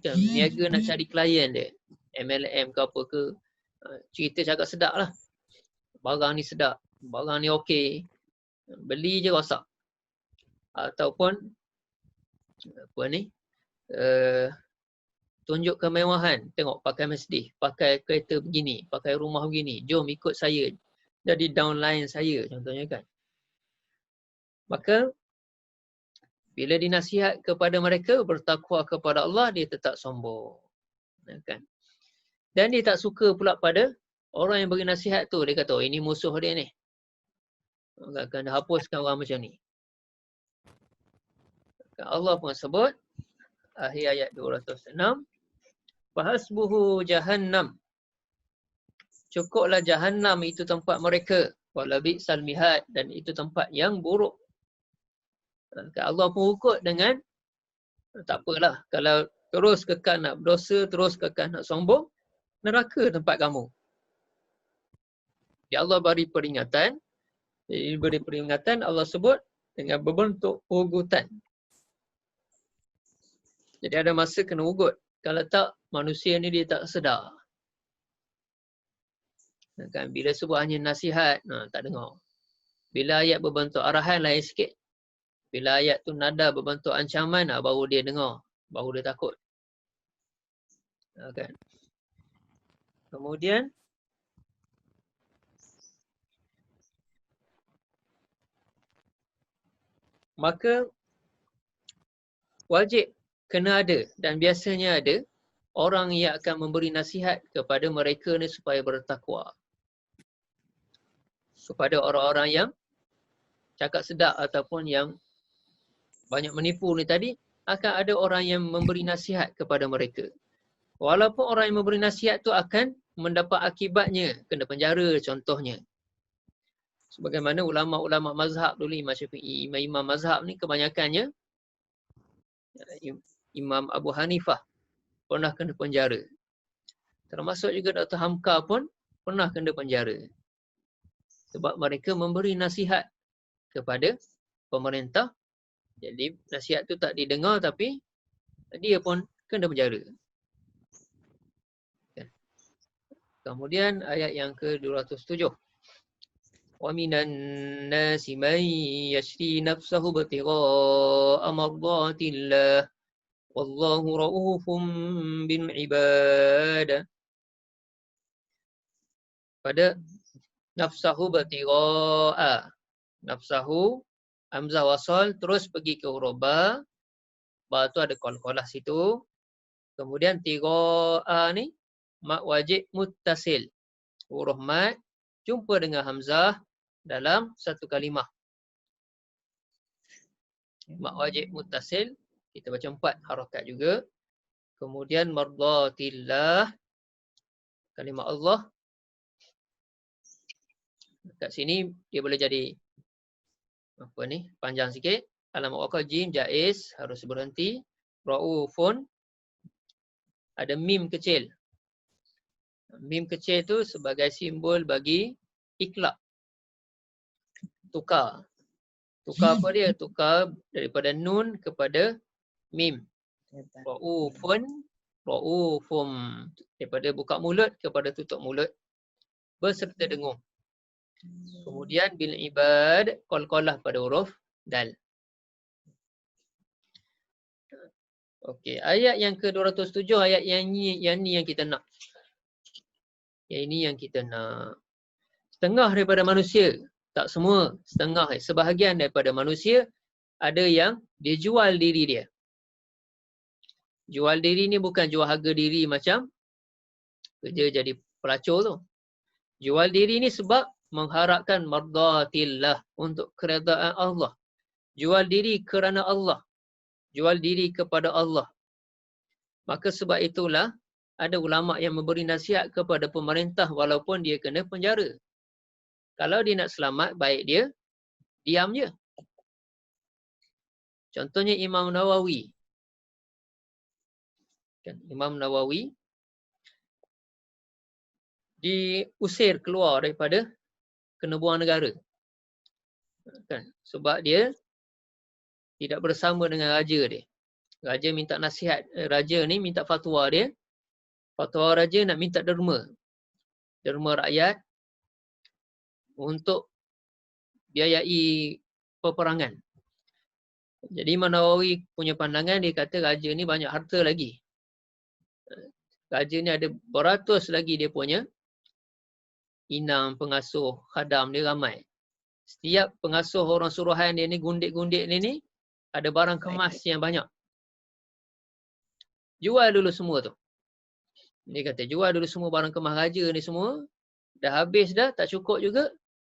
Kan, niaga nak cari klien dia. MLM ke apa ke. Cerita cakap sedap lah. Barang ni sedap. Barang ni okey. Beli je rosak. Ataupun tunjuk kemewahan. Tengok pakai Mercedes. Pakai kereta begini. Pakai rumah begini. Jom ikut saya. Jadi downline saya contohnya kan. Maka bila dinasihat kepada mereka bertakwa kepada Allah, dia tetap sombong. Kan? Dan dia tak suka pula pada orang yang beri nasihat tu. Dia kata, oh ini musuh dia ni. Kena hapuskan orang macam ni. Allah pun sebut, akhir ayat 206, Fahasbuhu jahannam. Cukuplah jahannam itu tempat mereka. Wala bi'sal mihad. Dan itu tempat yang buruk. Allah pun ukur dengan, tak apalah. Kalau terus kekal nak berdosa, terus kekal nak sombong, neraka tempat kamu. Ya Allah beri peringatan. Jadi beri peringatan, Allah sebut dengan berbentuk ugutan. Jadi ada masa kena ugut. Kalau tak, manusia ni dia tak sedar. Kan? Bila sebut hanya nasihat, tak dengar. Bila ayat berbentuk arahan lain sikit. Bila ayat tu nada berbentuk ancaman, baru dia dengar. Baru dia takut. Kan? Kemudian, maka wajib kena ada dan biasanya ada orang yang akan memberi nasihat kepada mereka ni supaya bertakwa. Kepada orang-orang yang cakap sedap ataupun yang banyak menipu ni tadi, akan ada orang yang memberi nasihat kepada mereka. Walaupun orang yang memberi nasihat tu akan mendapat akibatnya, kena penjara contohnya. Sebagaimana ulama-ulama mazhab dulu, Imam Syafi'i, imam-imam mazhab ni kebanyakannya, Imam Abu Hanifah pernah kena penjara. Termasuk juga Dr. Hamka pun pernah kena penjara. Sebab mereka memberi nasihat kepada pemerintah. Jadi nasihat tu tak didengar tapi dia pun kena penjara. Kemudian ayat yang ke-207. Wa minan nasi man yashri nafsahu ibtigha'a mardatillah wallahu ra'ufum bil ibad. Pada nafsahu ibtigha'a, nafsahu hamzah wasal terus pergi ke huruf ba. Ba tu ada qalqalah situ. Kemudian tiraa ni mat wajib muttasil. Huruf mat jumpa dengan hamzah dalam satu kalimah. Mat wajib muttasil, kita baca 4 harakat juga. Kemudian mardatillah, kalimah Allah. Kat sini dia boleh jadi apa ni? Panjang sikit. Alamat wakaf jim jaiz, harus berhenti. Raufun, ada mim kecil. Mim kecil tu sebagai simbol bagi iklab. Tukar. Tukar apa dia? Tukar daripada nun kepada mim. Raufun, raufum. Daripada buka mulut kepada tutup mulut. Berserta dengung. Kemudian bil ibad, qalqalah pada huruf dal. Okey, ayat yang ke-207, ayat yang ni yang kita nak. Yang ini yang kita nak. Setengah daripada manusia, tak semua, setengah, sebahagian daripada manusia ada yang dia jual diri dia. Jual diri ni bukan jual harga diri macam kerja jadi pelacur tu. Jual diri ni sebab mengharapkan mardatillah, untuk keredaan Allah. Jual diri kerana Allah. Jual diri kepada Allah. Maka sebab itulah ada ulama yang memberi nasihat kepada pemerintah walaupun dia kena penjara. Kalau dia nak selamat, baik dia diam je. Contohnya Imam Nawawi. Imam Nawawi diusir keluar daripada kena buang negara. Sebab dia tidak bersama dengan raja dia. Raja minta nasihat, raja ni minta fatwa dia. Fatwa raja nak minta derma. Derma rakyat untuk biayai peperangan. Jadi Imam Nawawi punya pandangan, dia kata raja ni banyak harta lagi. Raja ni ada beratus lagi dia punya inang, pengasuh, khadam dia ramai. Setiap pengasuh orang suruhan dia ni, gundik-gundik dia ni, ada barang kemas yang banyak. Jual dulu semua tu. Dia kata jual dulu semua barang kemas raja ni semua. Dah habis dah, tak cukup juga.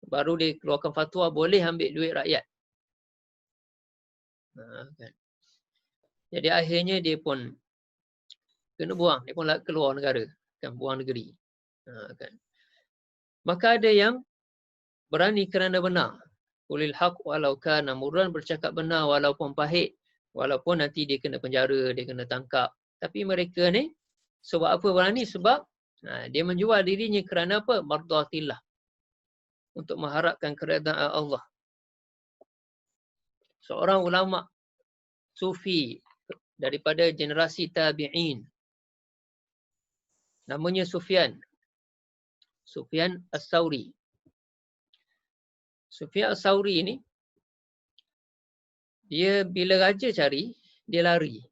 Baru dia keluarkan fatwa boleh ambil duit rakyat. Kan. Jadi akhirnya dia pun kena buang. Dia pun keluar negara. Kan, buang negeri. Kan. Maka ada yang berani kerana benar. Qulil haq walau kana murran, bercakap benar walaupun pahit. Walaupun nanti dia kena penjara, dia kena tangkap. Tapi mereka ni, sebab apa berani? Sebab dia menjual dirinya kerana apa? Mardatillah. Untuk mengharapkan keredaan Allah. Seorang ulama sufi daripada generasi tabi'in. Namanya Sufyan. Sufyan As-Sawri. Sufyan As-Sawri ni, dia bila raja cari, dia lari.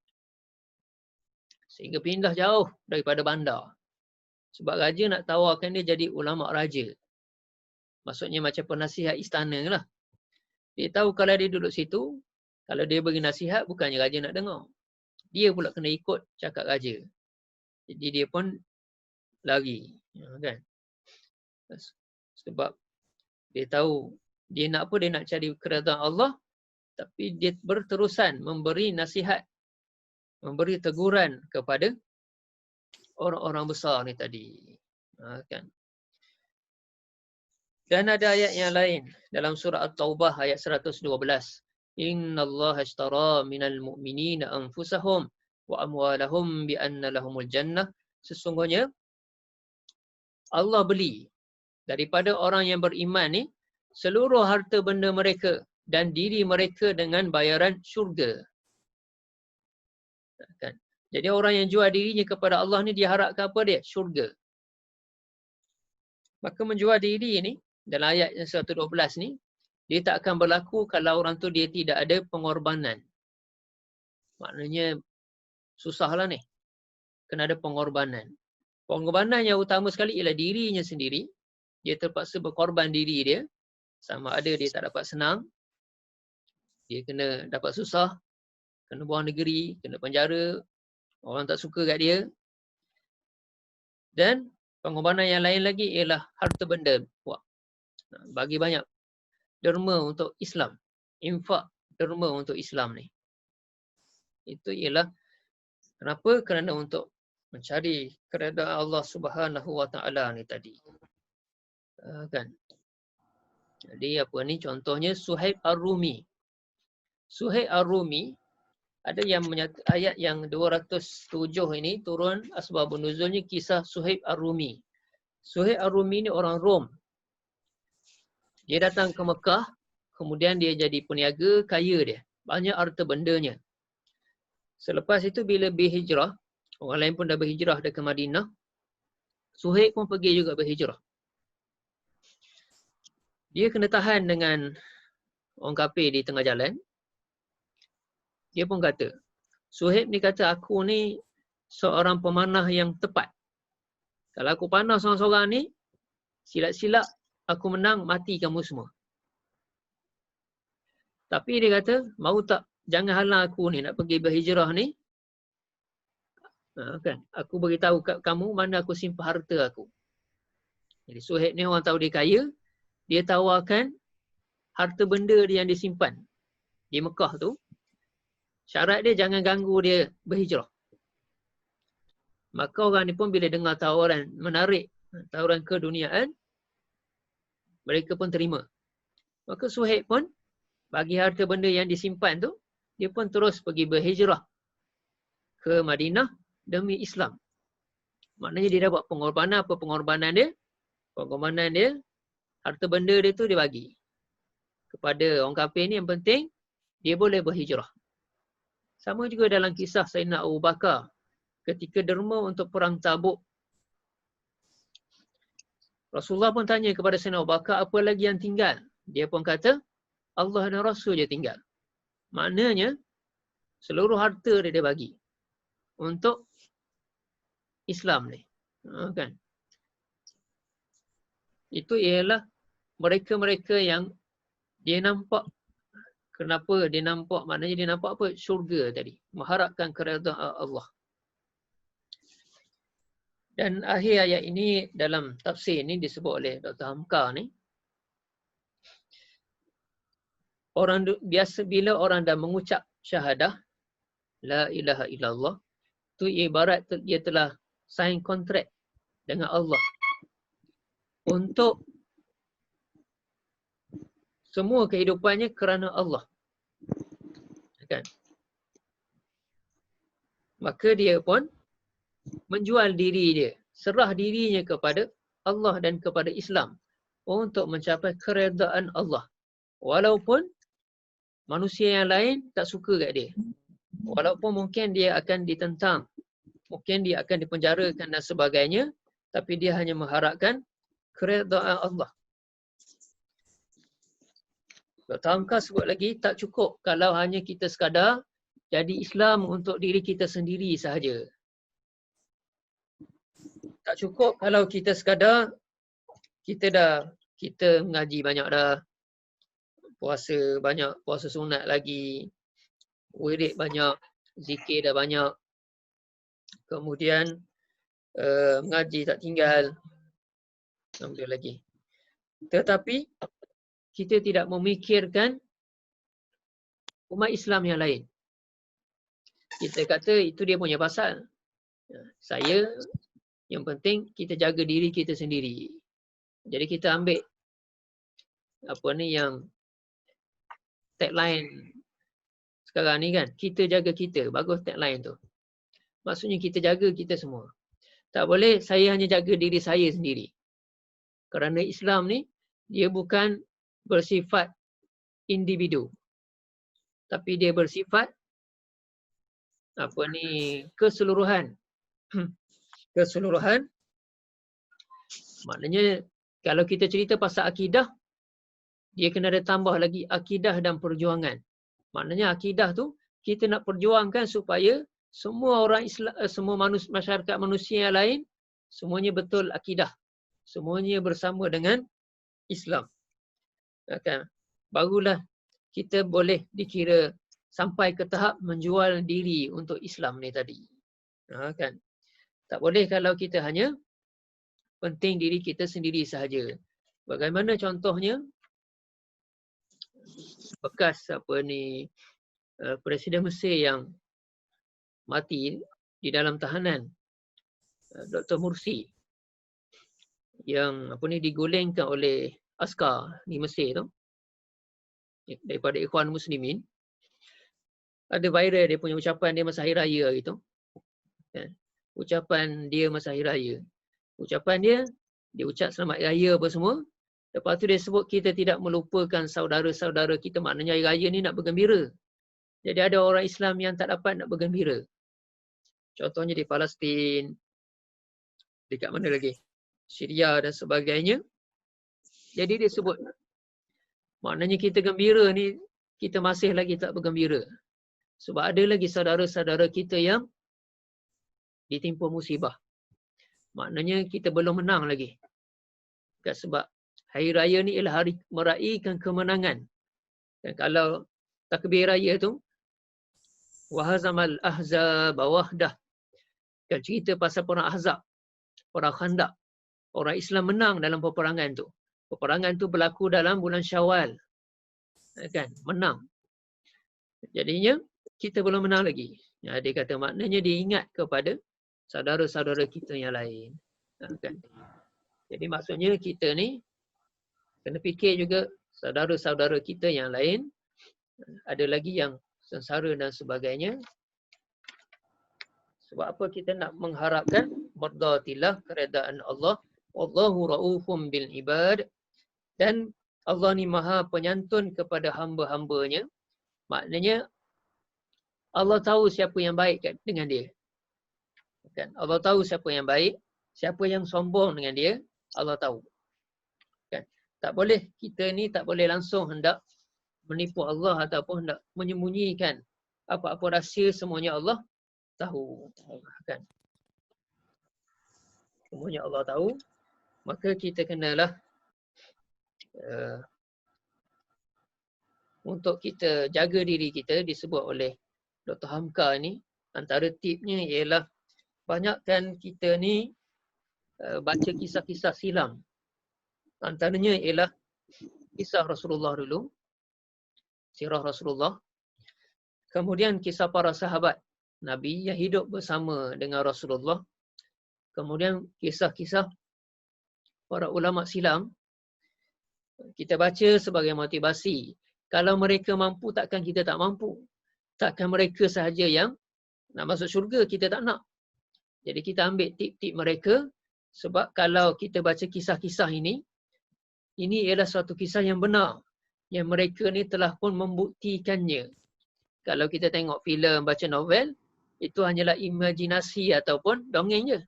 Sehingga pindah jauh daripada bandar. Sebab raja nak tawarkan dia jadi ulama raja. Maksudnya macam penasihat istana lah. Dia tahu kalau dia duduk situ, kalau dia bagi nasihat, bukannya raja nak dengar. dia pula kena ikut cakap raja. Jadi dia pun lari. Kan? Sebab dia tahu dia nak apa, dia nak cari keredaan Allah, tapi dia berterusan memberi nasihat, memberi teguran kepada orang-orang besar ni tadi. Kan? Dan ada ayat yang lain dalam surah At-Taubah ayat 112. Innallaha ashtara minal mu'minina anfusahum wa amwalahum bi anna lahumul jannah. Sesungguhnya Allah beli daripada orang yang beriman ni seluruh harta benda mereka dan diri mereka dengan bayaran syurga. Kan? Jadi orang yang jual dirinya kepada Allah ni dia harapkan apa dia? Syurga. Maka menjual diri ni dalam ayat yang 112 ni, dia tak akan berlaku kalau orang tu dia tidak ada pengorbanan. Maknanya susahlah ni. Kena ada pengorbanan. Pengorbanan yang utama sekali ialah dirinya sendiri. Dia terpaksa berkorban diri dia. Sama ada dia tak dapat senang, dia kena dapat susah, kena buang negeri, kena penjara, orang tak suka kat dia. Dan pengorbanan yang lain lagi ialah harta benda. Bagi banyak derma untuk Islam. Infak derma untuk Islam ni. Itu ialah kenapa? Kerana untuk mencari keredaan Allah Subhanahu Wa Taala ni tadi. Kan? Jadi apa ni contohnya Suhaib Ar-Rumi. Suhaib Ar-Rumi ada yang ayat yang 207 ini turun asbabun nuzulnya kisah Suhaib Ar-Rumi. Suhaib Ar-Rumi ni orang Rom. Dia datang ke Mekah, kemudian dia jadi peniaga, kaya dia. Banyak harta bendanya. Selepas itu bila berhijrah, orang lain pun dah berhijrah ke Madinah, Suhaib pun pergi juga berhijrah. Dia kena tahan dengan orang kafir di tengah jalan. Dia pun kata, Suhaib ni kata aku ni seorang pemanah yang tepat. Kalau aku panah seorang-seorang ni, silap-silap aku menang, mati kamu semua. Tapi dia kata, mau tak jangan halang aku ni nak pergi berhijrah ni. Kan? Aku beritahu kat kamu mana aku simpan harta aku. Jadi Suhaib ni orang tahu dia kaya, dia tawarkan harta benda dia yang disimpan di Mekah tu. Syarat dia jangan ganggu dia berhijrah. Maka orang ni pun bila dengar tawaran menarik, tawaran keduniaan, mereka pun terima. Maka Suhaib pun bagi harta benda yang disimpan tu, dia pun terus pergi berhijrah ke Madinah demi Islam. Maknanya dia dapat pengorbanan. Apa pengorbanan dia? Pengorbanan dia, harta benda dia tu dia bagi kepada orang kafir ni, yang penting dia boleh berhijrah. Sama juga dalam kisah Sayyidina Abu Bakar ketika derma untuk perang Tabuk. Rasulullah pun tanya kepada Sayyidina Abu Bakar, apa lagi yang tinggal? Dia pun kata, Allah dan Rasul je tinggal. Maknanya, seluruh harta dia bagi untuk Islam ni. Kan? Itu ialah mereka-mereka yang dia nampak. Kenapa dia nampak? Maknanya dia nampak apa? Syurga tadi. Mengharapkan keredaan Allah. Dan akhir ayat ini dalam tafsir ini disebut oleh Dr. Hamka ni. Orang biasa bila orang dah mengucap syahadah, la ilaha illallah, tu ibarat dia telah sign kontrak dengan Allah. Untuk semua kehidupannya kerana Allah. Kan? Maka dia pun menjual diri dia, serah dirinya kepada Allah dan kepada Islam untuk mencapai keredaan Allah. Walaupun manusia yang lain tak suka kat dia. Walaupun mungkin dia akan ditentang, mungkin dia akan dipenjarakan dan sebagainya, tapi dia hanya mengharapkan keredaan Allah. Dr. Hamka sebut lagi, tak cukup kalau hanya kita sekadar jadi Islam untuk diri kita sendiri sahaja. Tak cukup kalau kita sekadar kita mengaji banyak dah, puasa banyak, puasa sunat lagi, wirid banyak, zikir dah banyak, kemudian mengaji tak tinggal, alhamdulillah lagi. Tetapi kita tidak memikirkan umat Islam yang lain. Kita kata itu dia punya pasal. Saya, yang penting kita jaga diri kita sendiri. Jadi kita ambil apa ni yang tagline sekarang ni kan, kita jaga kita. Bagus tagline tu. Maksudnya kita jaga kita semua. Tak boleh saya hanya jaga diri saya sendiri. Kerana Islam ni dia bukan bersifat individu. Tapi dia bersifat apa ni, keseluruhan. Keseluruhan. Maknanya kalau kita cerita pasal akidah, dia kena ada tambah lagi akidah dan perjuangan. Maknanya akidah tu kita nak perjuangkan supaya semua orang Islam, semua masyarakat manusia yang lain semuanya betul akidah. Semuanya bersama dengan Islam. Kan? Barulah kita boleh dikira sampai ke tahap menjual diri untuk Islam ni tadi. Kan? Tak boleh kalau kita hanya penting diri kita sendiri sahaja. Bagaimana contohnya bekas apa ni Presiden Mesir yang mati di dalam tahanan, Dr. Mursi, yang apa ni digulingkan oleh askar di Mesir tu daripada Ikhwan Muslimin. Ada viral dia punya ucapan dia masa hari raya gitu. Ucapan dia masa hari raya. Ucapan dia ucap selamat hari raya apa semua. Lepas tu dia sebut kita tidak melupakan saudara-saudara kita. Maknanya hari raya ni nak bergembira. Jadi ada orang Islam yang tak dapat nak bergembira. Contohnya di Palestin, dekat mana lagi? Syria dan sebagainya. Jadi dia sebut, maknanya kita gembira ni, kita masih lagi tak bergembira. Sebab ada lagi saudara-saudara kita yang ditimpa musibah. Maknanya kita belum menang lagi. Sebab hari raya ni ialah hari meraihkan kemenangan. Dan kalau takbir raya tu, wahazamal ahzab wahdah. Dan cerita pasal perang Ahzab, perang Khandaq. Orang Islam menang dalam peperangan tu. Peperangan tu berlaku dalam bulan Syawal. Kan? Menang. Jadinya, kita belum menang lagi. Dia kata maknanya dia ingat kepada saudara-saudara kita yang lain. Kan? Jadi maksudnya kita ni kena fikir juga saudara-saudara kita yang lain. Ada lagi yang sengsara dan sebagainya. Sebab apa kita nak mengharapkan mardatillah, keredaan Allah. Wallahu ra'ufum bil ibad. Dan Allah ni maha penyantun kepada hamba-hambanya. Maknanya Allah tahu siapa yang baik dengan dia. Kan? Allah tahu siapa yang baik, siapa yang sombong dengan dia, Allah tahu. Kan? Tak boleh, kita ni tak boleh langsung hendak menipu Allah ataupun hendak menyembunyikan apa-apa rahsia, semuanya Allah tahu. Kan? Semuanya Allah tahu. Maka kita kenalah untuk kita jaga diri kita, disebut oleh Dr. Hamka ni, antara tipnya ialah banyakkan kita ni baca kisah-kisah silam. Antaranya ialah kisah Rasulullah dulu, sirah Rasulullah. Kemudian kisah para sahabat Nabi yang hidup bersama dengan Rasulullah. Kemudian kisah-kisah para ulama silam. Kita baca sebagai motivasi. Kalau mereka mampu, takkan kita tak mampu. Takkan mereka sahaja yang nak masuk syurga, kita tak nak. Jadi kita ambil tip-tip mereka. Sebab kalau kita baca kisah-kisah ini ialah suatu kisah yang benar. Yang mereka ni telah pun membuktikannya. Kalau kita tengok filem, baca novel, itu hanyalah imajinasi ataupun dongeng je.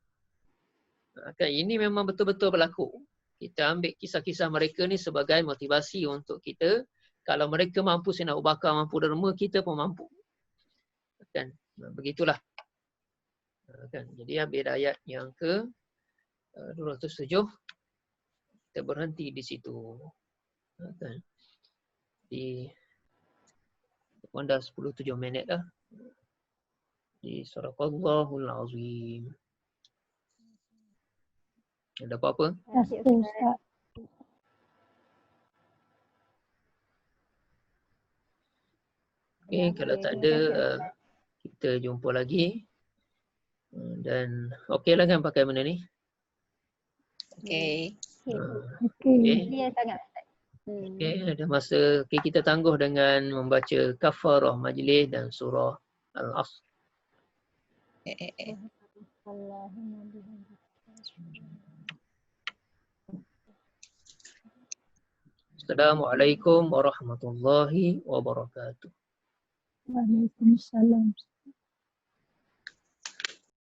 Ini memang betul-betul berlaku. Kita ambil kisah-kisah mereka ni sebagai motivasi untuk kita. Kalau mereka mampu, Sayyidina Abu Bakar mampu derma, kita pun mampu. Kan? Begitulah. Kan? Jadi ambil ayat yang ke 207. Kita berhenti di situ. Kan? Di pun dah 10-7 minit dah. Sadaqallahul azim. Ada apa-apa? Terima kasih Ustaz. Okey, kalau tak ada, kita jumpa lagi. Dan okeylah kan pakai benda ni? Okey. Okey. Clear sangat Ustaz. Okey, ada masa. Okey, kita tangguh dengan membaca kafarah majlis dan surah Al-Asr. Allahumma bihamdika. Assalamualaikum warahmatullahi wabarakatuh. Waalaikumsalam.